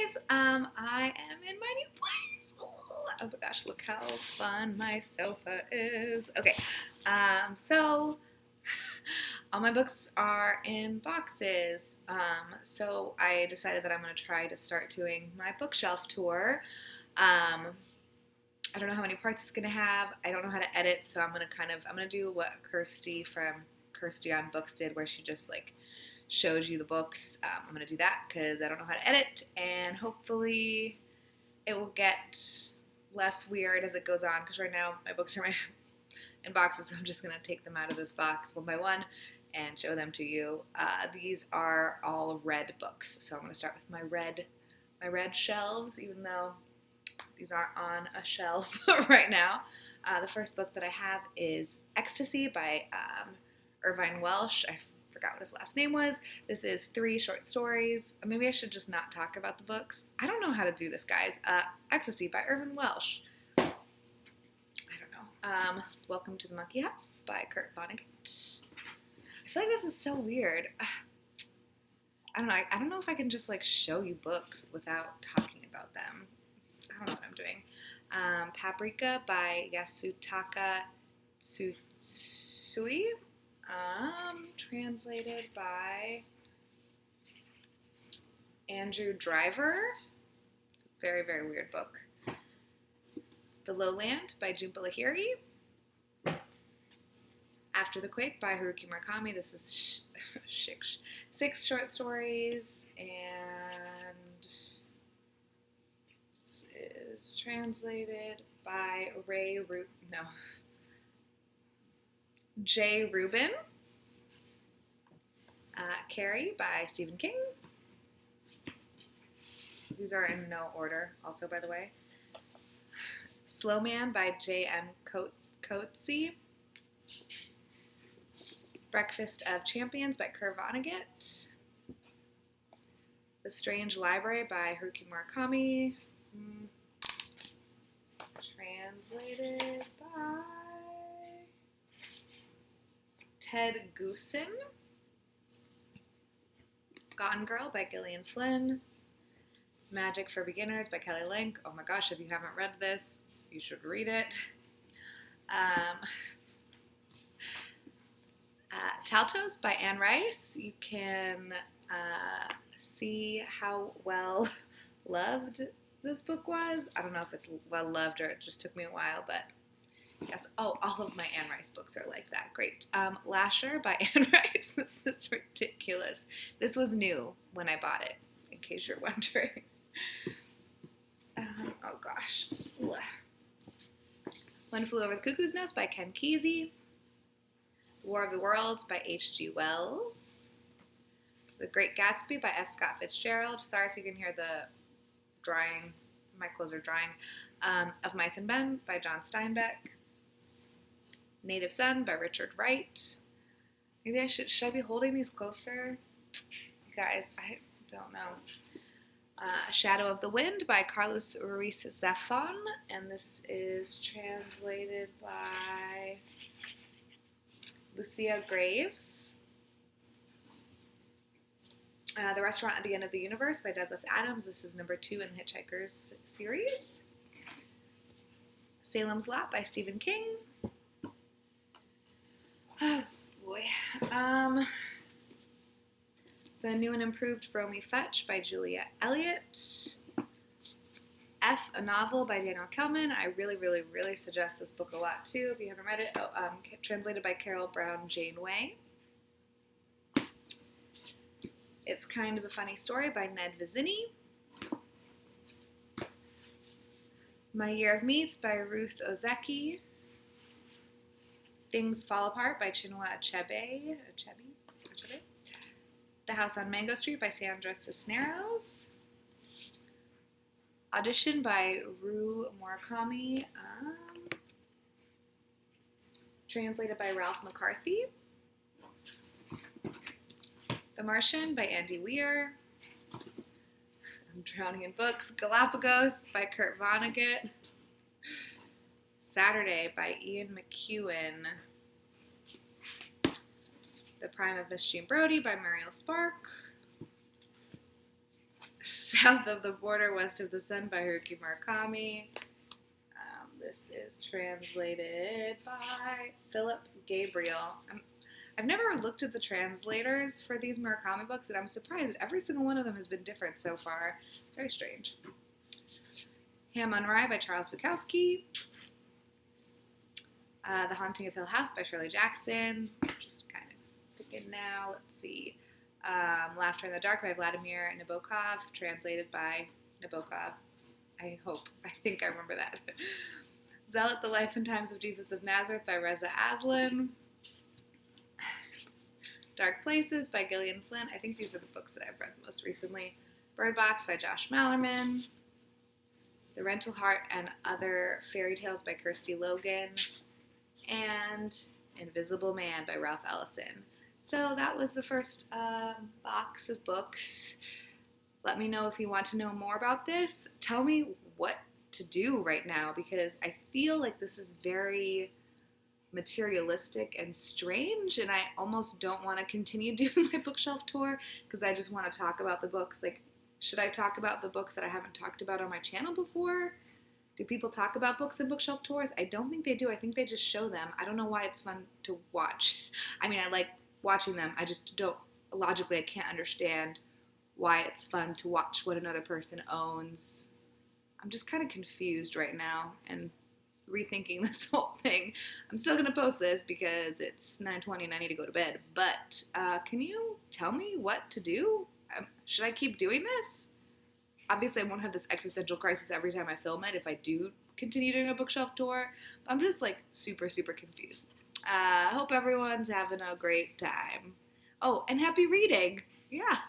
guys. I am in my new place. Oh my gosh, look how fun my sofa is. Okay, so all my books are in boxes. So I decided that I'm going to try to start doing my bookshelf tour. I don't know how many parts it's going to have. I don't know how to edit, so I'm going to do what Kirsty from Kirsty on Books did, where she just like shows you the books. I'm going to do that because I don't know how to edit, and hopefully it will get less weird as it goes on, because right now my books are in boxes, so I'm just going to take them out of this box one by one and show them to you. These are all red books, so I'm going to start with my red shelves, even though these aren't on a shelf right now. The first book that I have is Ecstasy by Irvine Welsh. I forgot what his last name was. This is 3 short stories. Maybe I should just not talk about the books. I don't know how to do this, guys. Ecstasy by Irvine Welsh. I don't know. Welcome to the Monkey House by Kurt Vonnegut. I feel like this is so weird. I don't know. I don't know if I can just like show you books without talking about them. I don't know what I'm doing. Paprika by Yasutaka Tsutsui. Translated by Andrew Driver. Very, very weird book. The Lowland by Jhumpa Lahiri. After the Quake by Haruki Murakami. This is 6 short stories, and this is translated by Jay Rubin. Carrie by Stephen King. These are in no order, also, by the way. Slow Man by J.M. Coetzee. Breakfast of Champions by Kurt Vonnegut. The Strange Library by Haruki Murakami. Translated by Ted Goosen. Gone Girl by Gillian Flynn. Magic for Beginners by Kelly Link. Oh my gosh, if you haven't read this, you should read it. Taltos by Anne Rice. You can see how well loved this book was. I don't know if it's well loved or it just took me a while, but yes. Oh, all of my Anne Rice books are like that. Great. Lasher by Anne Rice. This is ridiculous. This was new when I bought it, in case you're wondering. Oh gosh. One Flew Over the Cuckoo's Nest by Ken Kesey. War of the Worlds by H.G. Wells. The Great Gatsby by F. Scott Fitzgerald. Sorry if you can hear the drying. My clothes are drying. Of Mice and Men by John Steinbeck. Native Son by Richard Wright. Maybe should I be holding these closer? Guys, I don't know. Shadow of the Wind by Carlos Ruiz Zafón, and this is translated by Lucia Graves. The Restaurant at the End of the Universe by Douglas Adams. This is number 2 in the Hitchhiker's series. Salem's Lot by Stephen King. Oh boy. The New and Improved Romy Fetch by Julia Elliott. F, a Novel by Daniel Kelman. I really, really, really suggest this book a lot too if you haven't read it. Translated by Carol Brown Janeway. It's Kind of a Funny Story by Ned Vizzini. My Year of Meats by Ruth Ozeki. Things Fall Apart by Chinua Achebe. The House on Mango Street by Sandra Cisneros. Audition by Ru Murakami. Translated by Ralph McCarthy. The Martian by Andy Weir. I'm drowning in books. Galapagos by Kurt Vonnegut. Saturday by Ian McEwan. The Prime of Miss Jean Brodie by Muriel Spark. South of the Border, West of the Sun by Haruki Murakami. This is translated by Philip Gabriel. I've never looked at the translators for these Murakami books, and I'm surprised every single one of them has been different so far. Very strange. Ham on Rye by Charles Bukowski. The Haunting of Hill House by Shirley Jackson. Just kind of picking now. Let's see. Laughter in the Dark by Vladimir Nabokov, translated by Nabokov. I think I remember that. Zealot, The Life and Times of Jesus of Nazareth by Reza Aslan. Dark Places by Gillian Flynn. I think these are the books that I've read most recently. Bird Box by Josh Malerman. The Rental Heart and Other Fairy Tales by Kirsty Logan. And Invisible Man by Ralph Ellison. So that was the first box of books. Let me know if you want to know more about this. Tell me what to do right now, because I feel like this is very materialistic and strange, and I almost don't want to continue doing my bookshelf tour because I just want to talk about the books. Like, should I talk about the books that I haven't talked about on my channel before? Do people talk about books and bookshelf tours? I don't think they do. I think they just show them. I don't know why it's fun to watch. I mean, I like watching them. I just don't, logically, I can't understand why it's fun to watch what another person owns. I'm just kind of confused right now and rethinking this whole thing. I'm still going to post this because it's 9:20 and I need to go to bed. But can you tell me what to do? Should I keep doing this? Obviously, I won't have this existential crisis every time I film it if I do continue doing a bookshelf tour. But I'm just like super, super confused. I hope everyone's having a great time. Oh, and happy reading. Yeah.